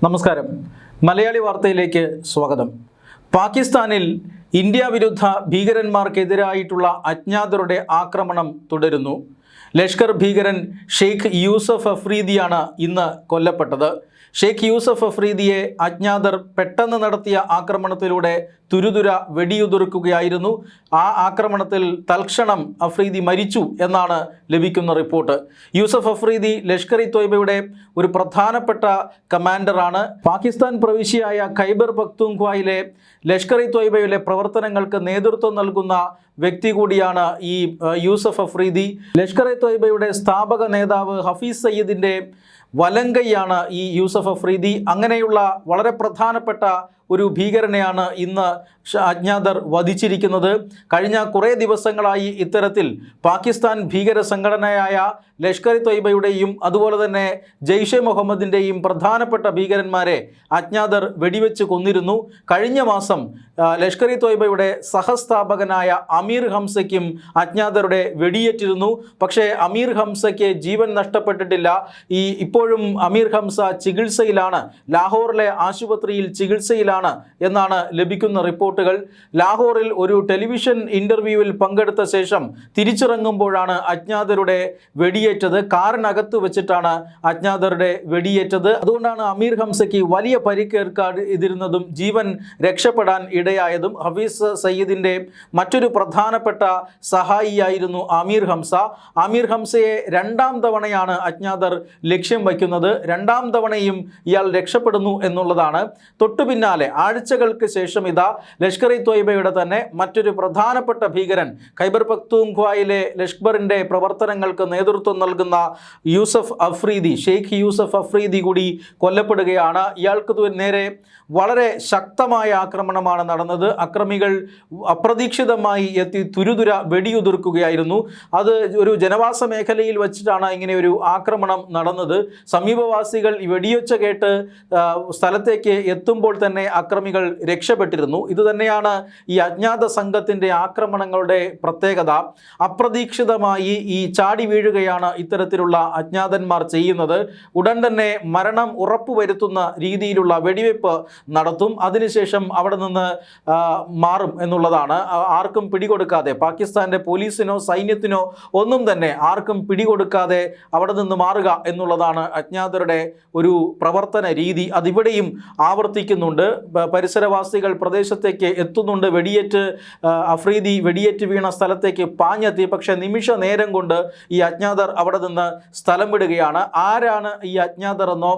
നമസ്കാരം. മലയാളി വാർത്തയിലേക്ക് സ്വാഗതം. പാകിസ്ഥാനിൽ ഇന്ത്യ വിരുദ്ധ ഭീകരന്മാർക്കെതിരായിട്ടുള്ള അജ്ഞാതരുടെ ആക്രമണം തുടരുന്നു. ലഷ്കർ ഭീകരൻ ഷെയ്ഖ് യൂസഫ് അഫ്രീദിയാണ് ഇന്ന് കൊല്ലപ്പെട്ടത്. ഷെയ്ഖ് യൂസഫ് അഫ്രീദിയെ അജ്ഞാതർ പെട്ടെന്ന് നടത്തിയ ആക്രമണത്തിലൂടെ തുരുതുര വെടിയുതിർക്കുകയായിരുന്നു. ആ ആക്രമണത്തിൽ തൽക്ഷണം അഫ്രീദി മരിച്ചു എന്നാണ് ലഭിക്കുന്ന റിപ്പോർട്ട്. യൂസഫ് അഫ്രീദി ലഷ്കർ ഇ തോയ്ബയുടെ ഒരു പ്രധാനപ്പെട്ട കമാൻഡറാണ്. പാകിസ്ഥാൻ പ്രവിശ്യയായ ഖൈബർ പഖ്തൂൺഖ്വയിലെ ലഷ്കർ ഇ തോയ്ബയിലെ പ്രവർത്തനങ്ങൾക്ക് നേതൃത്വം നൽകുന്ന വ്യക്തി കൂടിയാണ് ഈ യൂസഫ് അഫ്രീദി. ലഷ്കർ ഇ തോയ്ബയുടെ സ്ഥാപക നേതാവ് ഹഫീസ് സയ്യിദിൻ്റെ വലങ്കയാണ് ഈ യൂസഫ് അഫ്രീദി. അങ്ങനെയുള്ള വളരെ പ്രധാനപ്പെട്ട ഒരു ഭീകരനെയാണ് ഇന്ന് അജ്ഞാതർ വധിച്ചിരിക്കുന്നത്. കഴിഞ്ഞ കുറേ ദിവസങ്ങളായി ഇത്തരത്തിൽ പാകിസ്ഥാൻ ഭീകര സംഘടനയായ ലഷ്കർ ഇ തോയ്ബയുടെയും അതുപോലെ തന്നെ ജെയ്ഷെ മുഹമ്മദിൻ്റെയും പ്രധാനപ്പെട്ട ഭീകരന്മാരെ അജ്ഞാതർ വെടിവെച്ച് കൊന്നിരുന്നു. കഴിഞ്ഞ മാസം ലഷ്കർ ഇ തോയ്ബയുടെ സഹസ്ഥാപകനായ അമീർ ഹംസയ്ക്കും അജ്ഞാതരുടെ വെടിയേറ്റിരുന്നു. പക്ഷേ അമീർ ഹംസയ്ക്ക് ജീവൻ നഷ്ടപ്പെട്ടിട്ടില്ല. ഇപ്പോഴും അമീർ ഹംസ ചികിത്സയിലാണ്, ലാഹോറിലെ ആശുപത്രിയിൽ ചികിത്സയിലാണ് എന്നാണ് ലഭിക്കുന്ന റിപ്പോർട്ടുകൾ. ലാഹോറിൽ ഒരു ടെലിവിഷൻ ഇൻ്റർവ്യൂവിൽ പങ്കെടുത്ത ശേഷം തിരിച്ചിറങ്ങുമ്പോഴാണ് അജ്ഞാതരുടെ വെടിയേറ്റത്. കാറിനകത്ത് വെച്ചിട്ടാണ് അജ്ഞാതരുടെ വെടിയേറ്റത്. അതുകൊണ്ടാണ് അമീർ ഹംസയ്ക്ക് വലിയ പരിക്കേൽക്കാതിരുന്നതും ജീവൻ രക്ഷപ്പെടാൻ ഇടയായതും. ഹഫീസ് സയ്യിദിൻ്റെ മറ്റൊരു പ്രധാനപ്പെട്ട സഹായിയായിരുന്നു അമീർ ഹംസ. അമീർ ഹംസയെ രണ്ടാം തവണയാണ് അജ്ഞാതർ ലക്ഷ്യം വയ്ക്കുന്നത്. രണ്ടാം തവണയും ഇയാൾ രക്ഷപ്പെടുന്നു എന്നുള്ളതാണ്. തൊട്ടു പിന്നാലെ ആഴ്ചകൾക്ക് ശേഷം ഇതാ ലഷ്കർ ഇ തോയ്ബയുടെ തന്നെ മറ്റൊരു പ്രധാനപ്പെട്ട ഭീകരൻ, ഖൈബർ പഖ്തൂൺഖ്വയിലെ ലഷ്കറിൻ്റെ പ്രവർത്തനങ്ങൾക്ക് നേതൃത്വം നൽകുന്ന യൂസഫ് അഫ്രീദി, ഷെയ്ഖ് യൂസഫ് അഫ്രീദി കൂടി കൊല്ലപ്പെടുകയാണ്. ഇയാൾക്ക് നേരെ വളരെ ശക്തമായ ആക്രമണമാണ് നടന്നത്. അക്രമികൾ അപ്രതീക്ഷിതമായി എത്തി തുരുതുര വെടിയുതിർക്കുകയായിരുന്നു. അത് ഒരു ജനവാസ മേഖലയിൽ വെച്ചിട്ടാണ് ഇങ്ങനെ ഒരു ആക്രമണം നടന്നത്. സമീപവാസികൾ ഈ വെടിയൊച്ച കേട്ട് സ്ഥലത്തേക്ക് എത്തുമ്പോൾ തന്നെ അക്രമികൾ രക്ഷപ്പെട്ടിരുന്നു. ഇതുതന്നെയാണ് ഈ അജ്ഞാത സംഘത്തിൻ്റെ ആക്രമണങ്ങളുടെ പ്രത്യേകത. അപ്രതീക്ഷിതമായി ഈ ചാടി വീഴുകയാണ് ഇത്തരത്തിലുള്ള അജ്ഞാതന്മാർ ചെയ്യുന്നത്. ഉടൻ തന്നെ മരണം ഉറപ്പുവരുത്തുന്ന രീതിയിലുള്ള വെടിവെപ്പ് നടത്തും. അതിനുശേഷം അവിടെ നിന്ന് മാറും എന്നുള്ളതാണ്. ആർക്കും പിടികൊടുക്കാതെ, പാകിസ്ഥാൻ്റെ പോലീസിനോ സൈന്യത്തിനോ ഒന്നും തന്നെ ആർക്കും പിടികൊടുക്കാതെ അവിടെ നിന്ന് മാറുക എന്നുള്ളതാണ് അജ്ഞാതരുടെ ഒരു പ്രവർത്തന രീതി. അതിവിടെയും ആവർത്തിക്കുന്നുണ്ട്. പരിസരവാസികൾ പ്രദേശത്തേക്ക് എത്തുന്നുണ്ട്. അഫ്രീദി വെടിയേറ്റ് വീണ സ്ഥലത്തേക്ക് പാഞ്ഞെത്തി. പക്ഷേ നിമിഷ നേരം കൊണ്ട് ഈ അജ്ഞാതർ അവിടെ നിന്ന് സ്ഥലം വിടുകയാണ്. ആരാണ് ഈ അജ്ഞാതർ എന്നോ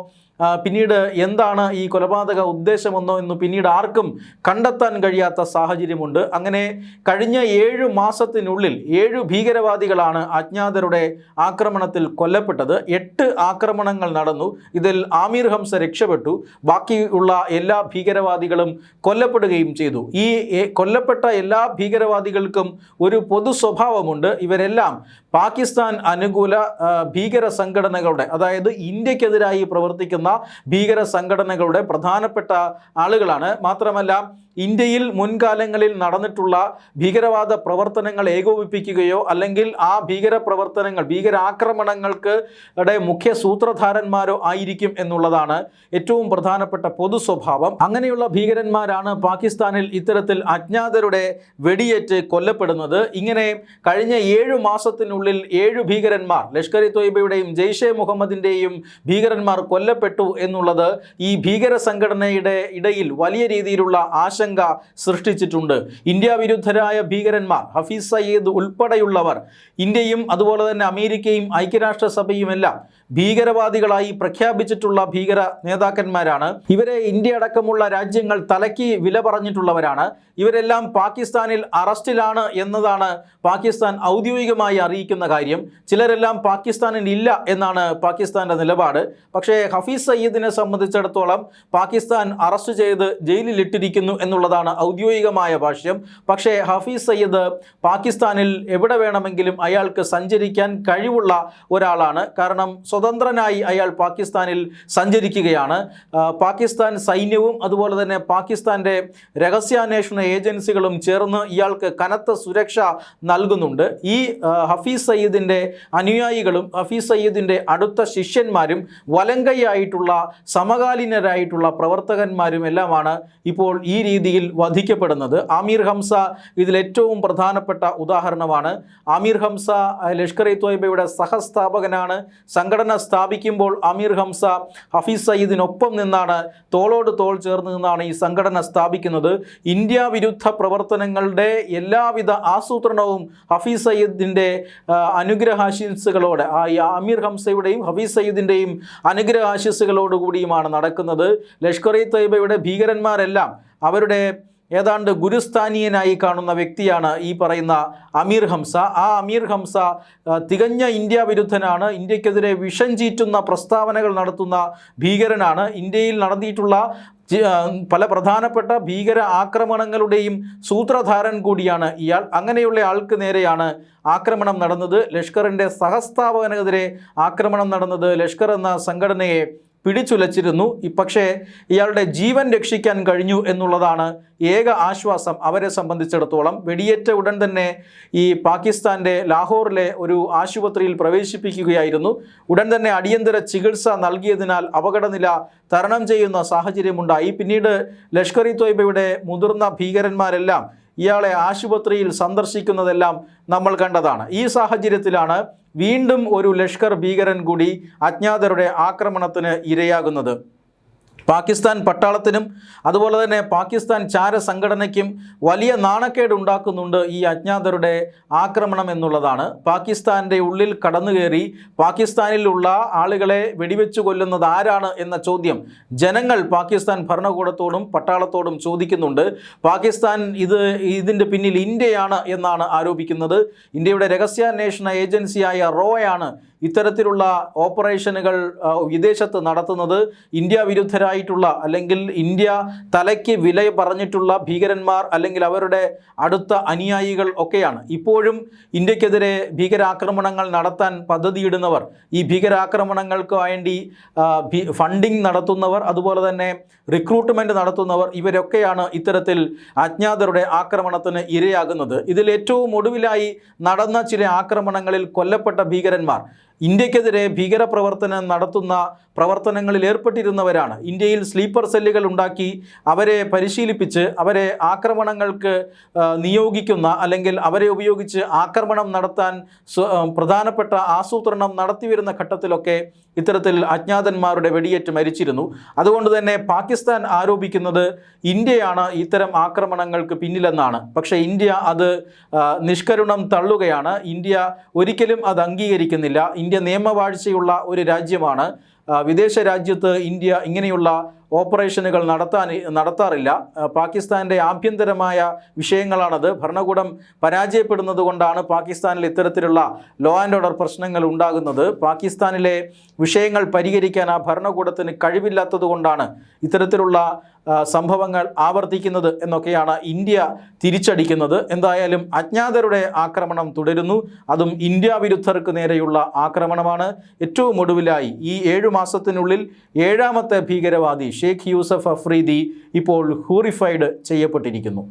പിന്നീട് എന്താണ് ഈ കൊലപാതക ഉദ്ദേശമെന്നോ എന്ന് പിന്നീട് ആർക്കും കണ്ടെത്താൻ കഴിയാത്ത സാഹചര്യമുണ്ട്. അങ്ങനെ കഴിഞ്ഞ 7 മാസത്തിനുള്ളിൽ 7 ഭീകരവാദികളാണ് അജ്ഞാതരുടെ ആക്രമണത്തിൽ കൊല്ലപ്പെട്ടത്. 8 ആക്രമണങ്ങൾ നടന്നു. ഇതിൽ ആമീർ ഹംസ രക്ഷപ്പെട്ടു. ബാക്കിയുള്ള എല്ലാ ഭീകരവാദികളും കൊല്ലപ്പെടുകയും ചെയ്തു. ഈ കൊല്ലപ്പെട്ട എല്ലാ ഭീകരവാദികൾക്കും ഒരു പൊതു സ്വഭാവമുണ്ട്. ഇവരെല്ലാം പാകിസ്ഥാൻ അനുകൂല ഭീകര സംഘടനകളുടെ, അതായത് ഇന്ത്യക്കെതിരായി പ്രവർത്തിക്കുന്ന ഭീകര സംഘടനകളുടെ പ്രധാനപ്പെട്ട ആളുകളാണ്. മാത്രമല്ല ഇന്ത്യയിൽ മുൻകാലങ്ങളിൽ നടന്നിട്ടുള്ള ഭീകരവാദ പ്രവർത്തനങ്ങൾ ഏകോപിപ്പിക്കുകയോ അല്ലെങ്കിൽ ആ ഭീകരാക്രമണങ്ങൾക്ക് മുഖ്യ സൂത്രധാരന്മാരോ ആയിരിക്കും എന്നുള്ളതാണ് ഏറ്റവും പ്രധാനപ്പെട്ട പൊതു സ്വഭാവം. അങ്ങനെയുള്ള ഭീകരന്മാരാണ് പാകിസ്ഥാനിൽ ഇത്തരത്തിൽ അജ്ഞാതരുടെ വെടിയേറ്റ് കൊല്ലപ്പെടുന്നത്. ഇങ്ങനെ കഴിഞ്ഞ 7 മാസത്തിനുള്ളിൽ 7 ഭീകരന്മാർ, ലഷ്കർ ഇ തോയ്ബയുടെയും ജെയ്ഷെ മുഹമ്മദിൻ്റെയും ഭീകരന്മാർ കൊല്ലപ്പെട്ടു എന്നുള്ളത് ഈ ഭീകര സംഘടനയുടെ ഇടയിൽ വലിയ രീതിയിലുള്ള ആശങ്ക സൃഷ്ടിച്ചിട്ടുണ്ട്. ഇന്ത്യ വിരുദ്ധരായ ഭീകരന്മാർ, ഹഫീസ് സയ്യിദ് ഉൾപ്പെടെയുള്ളവർ ഇന്ത്യയും അതുപോലെ തന്നെ അമേരിക്കയും ഐക്യരാഷ്ട്രസഭയുമെല്ലാം ഭീകരവാദികളായി പ്രഖ്യാപിച്ചിട്ടുള്ള ഭീകര നേതാക്കന്മാരാണ്. ഇവരെ ഇന്ത്യ അടക്കമുള്ള രാജ്യങ്ങൾ തലയ്ക്ക് വില പറഞ്ഞിട്ടുള്ളവരാണ്. ഇവരെല്ലാം പാകിസ്ഥാനിൽ അറസ്റ്റിലാണ് എന്നതാണ് പാകിസ്ഥാൻ ഔദ്യോഗികമായി അറിയിക്കുന്ന കാര്യം. ചിലരെല്ലാം പാകിസ്ഥാനിൽ ഇല്ല എന്നാണ് പാകിസ്ഥാൻ്റെ നിലപാട്. പക്ഷേ ഹഫീസ് സയ്യിദിനെ സംബന്ധിച്ചിടത്തോളം പാകിസ്ഥാൻ അറസ്റ്റ് ചെയ്ത് ജയിലിലിട്ടിരിക്കുന്നു എന്നുള്ളതാണ് ഔദ്യോഗികമായ ഭാഷ്യം. പക്ഷേ ഹഫീസ് സയ്യിദ് പാകിസ്ഥാനിൽ എവിടെ വേണമെങ്കിലും അയാൾക്ക് സഞ്ചരിക്കാൻ കഴിവുള്ള ഒരാളാണ്. കാരണം സ്വതന്ത്രനായി അയാൾ പാകിസ്ഥാനിൽ സഞ്ചരിക്കുകയാണ്. പാകിസ്ഥാൻ സൈന്യവും അതുപോലെ തന്നെ പാകിസ്ഥാൻ്റെ രഹസ്യാന്വേഷണ ഏജൻസികളും ചേർന്ന് ഇയാൾക്ക് കനത്ത സുരക്ഷ നൽകുന്നുണ്ട്. ഈ ഹഫീസ് സയ്യിദിൻ്റെ അനുയായികളും ഹഫീസ് സയ്യിദിൻ്റെ അടുത്ത ശിഷ്യന്മാരും വലങ്കൈയായിട്ടുള്ള സമകാലീനരായിട്ടുള്ള പ്രവർത്തകന്മാരും എല്ലാമാണ് ഇപ്പോൾ ഈ രീതിയിൽ വധിക്കപ്പെടുന്നത്. ആമീർ ഹംസ ഇതിൽ ഏറ്റവും പ്രധാനപ്പെട്ട ഉദാഹരണമാണ്. ആമീർ ഹംസ ലഷ്കർ-ഇ-ത്വയ്ബയുടെ സഹസ്ഥാപകനാണ്. സംഘടന സ്ഥാപിക്കുമ്പോൾ ആമീർ ഹംസ ഹഫീസ് സയ്യിദിനൊപ്പം നിന്നാണ്, തോളോട് തോൾ ചേർന്ന് നിന്നാണ് ഈ സംഘടന സ്ഥാപിക്കുന്നത്. ഇന്ത്യ വിരുദ്ധ പ്രവർത്തനങ്ങളുടെ എല്ലാവിധ ആസൂത്രണവും ഹഫീസ് സയ്യിദിൻ്റെ അനുഗ്രഹാശിസുകളോടെ, ആമീർ ഹംസയുടെയും ഹഫീസ് സയ്യിദിൻ്റെയും അനുഗ്രഹാശിസുകളോടുകൂടിയുമാണ് നടക്കുന്നത്. ലഷ്കർ-ഇ-ത്വയ്ബയുടെ ഭീകരന്മാരെല്ലാം അവരുടെ ഏതാണ്ട് ഗുരുസ്ഥാനീയനായി കാണുന്ന വ്യക്തിയാണ് ഈ പറയുന്ന അമീർ ഹംസ. ആ അമീർ ഹംസ തികഞ്ഞ ഇന്ത്യ വിരുദ്ധനാണ്. ഇന്ത്യക്കെതിരെ വിഷം ചീറ്റുന്ന പ്രസ്താവനകൾ നടത്തുന്ന ഭീകരനാണ്. ഇന്ത്യയിൽ നടന്നിട്ടുള്ള പല പ്രധാനപ്പെട്ട ഭീകര ആക്രമണങ്ങളുടെയും സൂത്രധാരൻ കൂടിയാണ് ഇയാൾ. അങ്ങനെയുള്ള ആൾക്ക് നേരെയാണ് ആക്രമണം നടന്നത്. ലഷ്കറിൻ്റെ സഹസ്ഥാപകനെതിരെ ആക്രമണം നടന്നത് ലഷ്കർ എന്ന സംഘടനയെ പിടിച്ചുലച്ചിരുന്നു. പക്ഷേ ഇയാളുടെ ജീവൻ രക്ഷിക്കാൻ കഴിഞ്ഞു എന്നുള്ളതാണ് ഏക ആശ്വാസം അവരെ സംബന്ധിച്ചിടത്തോളം. വെടിയേറ്റ ഉടൻ തന്നെ ഈ പാകിസ്ഥാൻ്റെ ലാഹോറിലെ ഒരു ആശുപത്രിയിൽ പ്രവേശിപ്പിക്കുകയായിരുന്നു. ഉടൻ തന്നെ അടിയന്തര ചികിത്സ നൽകിയതിനാൽ അപകടനില തരണം ചെയ്യുന്ന സാഹചര്യമുണ്ടായി. പിന്നീട് ലഷ്കർ-ഇ-ത്വയ്ബയുടെ മുതിർന്ന ഭീകരന്മാരെല്ലാം ഇയാളെ ആശുപത്രിയിൽ സന്ദർശിക്കുന്നതെല്ലാം നമ്മൾ കണ്ടതാണ്. ഈ സാഹചര്യത്തിലാണ് വീണ്ടും ഒരു ലഷ്കർ ഭീകരൻ കൂടി അജ്ഞാതരുടെ ആക്രമണത്തിന് ഇരയാകുന്നത്. പാകിസ്ഥാൻ പട്ടാളത്തിനും അതുപോലെ തന്നെ പാകിസ്ഥാൻ ചാര സംഘടനയ്ക്കും വലിയ നാണക്കേട് ഉണ്ടാക്കുന്നുണ്ട് ഈ അജ്ഞാതരുടെ ആക്രമണം എന്നുള്ളതാണ്. പാകിസ്ഥാൻ്റെ ഉള്ളിൽ കടന്നുകയറി പാകിസ്ഥാനിലുള്ള ആളുകളെ വെടിവെച്ച് കൊല്ലുന്നത് ആരാണ് എന്ന ചോദ്യം ജനങ്ങൾ പാകിസ്ഥാൻ ഭരണകൂടത്തോടും പട്ടാളത്തോടും ചോദിക്കുന്നുണ്ട്. പാകിസ്ഥാൻ ഇതിൻ്റെ പിന്നിൽ ഇന്ത്യയാണ് എന്നാണ് ആരോപിക്കുന്നത്. ഇന്ത്യയുടെ രഹസ്യാന്വേഷണ ഏജൻസിയായ റോയാണ് ഇത്തരത്തിലുള്ള ഓപ്പറേഷനുകൾ വിദേശത്ത് നടത്തുന്നത്. ഇന്ത്യ വിരുദ്ധരായിട്ടുള്ള അല്ലെങ്കിൽ ഇന്ത്യ തലയ്ക്ക് വില പറഞ്ഞിട്ടുള്ള ഭീകരന്മാർ അല്ലെങ്കിൽ അവരുടെ അടുത്ത അനുയായികൾ ഒക്കെയാണ്. ഇപ്പോഴും ഇന്ത്യക്കെതിരെ ഭീകരാക്രമണങ്ങൾ നടത്താൻ പദ്ധതിയിടുന്നവർ, ഈ ഭീകരാക്രമണങ്ങൾക്ക് വേണ്ടി ഫണ്ടിങ് നടത്തുന്നവർ, അതുപോലെ തന്നെ റിക്രൂട്ട്മെൻറ്റ് നടത്തുന്നവർ, ഇവരൊക്കെയാണ് ഇത്തരത്തിൽ അജ്ഞാതരുടെ ആക്രമണത്തിന് ഇരയാകുന്നത്. ഇതിൽ ഏറ്റവും ഒടുവിലായി നടന്ന ചില ആക്രമണങ്ങളിൽ കൊല്ലപ്പെട്ട ഭീകരന്മാർ ഇന്ത്യക്കെതിരെ ഭീകരപ്രവർത്തനം നടത്തുന്ന പ്രവർത്തനങ്ങളിൽ ഏർപ്പെട്ടിരുന്നവരാണ്. ഇന്ത്യയിൽ സ്ലീപ്പർ സെല്ലുകൾ ഉണ്ടാക്കി അവരെ പരിശീലിപ്പിച്ച് അവരെ ആക്രമണങ്ങൾക്ക് നിയോഗിക്കുന്ന അല്ലെങ്കിൽ അവരെ ഉപയോഗിച്ച് ആക്രമണം നടത്താൻ പ്രധാനപ്പെട്ട ആസൂത്രണം നടത്തിവരുന്ന ഘട്ടത്തിലൊക്കെ ഇത്തരത്തിൽ അജ്ഞാതന്മാരുടെ വെടിയേറ്റ് മരിച്ചിരുന്നു. അതുകൊണ്ട് തന്നെ പാകിസ്ഥാൻ ആരോപിക്കുന്നത് ഇന്ത്യയാണ് ഇത്തരം ആക്രമണങ്ങൾക്ക് പിന്നിലെന്നാണ്. പക്ഷേ ഇന്ത്യ അത് നിഷ്കരുണം തള്ളുകയാണ്. ഇന്ത്യ ഒരിക്കലും അത് അംഗീകരിക്കുന്നില്ല. ഇന്ത്യ നിയമവാഴ്ചയുള്ള ഒരു രാജ്യമാണ്. വിദേശ രാജ്യത്ത് ഇന്ത്യ ഇങ്ങനെയുള്ള ഓപ്പറേഷനുകൾ നടത്താറില്ല. പാകിസ്ഥാൻ്റെ ആഭ്യന്തരമായ വിഷയങ്ങളാണത്. ഭരണകൂടം പരാജയപ്പെടുന്നത് കൊണ്ടാണ് പാകിസ്ഥാനിൽ ഇത്തരത്തിലുള്ള ലോ ആൻഡ് ഓർഡർ പ്രശ്നങ്ങൾ ഉണ്ടാകുന്നത്. പാകിസ്ഥാനിലെ വിഷയങ്ങൾ പരിഹരിക്കാൻ ആ ഭരണകൂടത്തിന് കഴിവില്ലാത്തത് കൊണ്ടാണ് ഇത്തരത്തിലുള്ള സംഭവങ്ങൾ ആവർത്തിക്കുന്നത് എന്നൊക്കെയാണ് ഇന്ത്യ തിരിച്ചടിക്കുന്നത്. എന്തായാലും അജ്ഞാതരുടെ ആക്രമണം തുടരുന്നു. അതും ഇന്ത്യ വിരുദ്ധർക്ക് നേരെയുള്ള ആക്രമണമാണ്. ഏറ്റവും ഒടുവിലായി ഈ 7 മാസത്തിനുള്ളിൽ 7ാമത്തെ ഭീകരവാദി ഷേഖ് യൂസഫ് അഫ്രീദി ഇപ്പോൾ ഹൂറിഫൈഡ് ചെയ്യപ്പെട്ടിരിക്കുന്നു.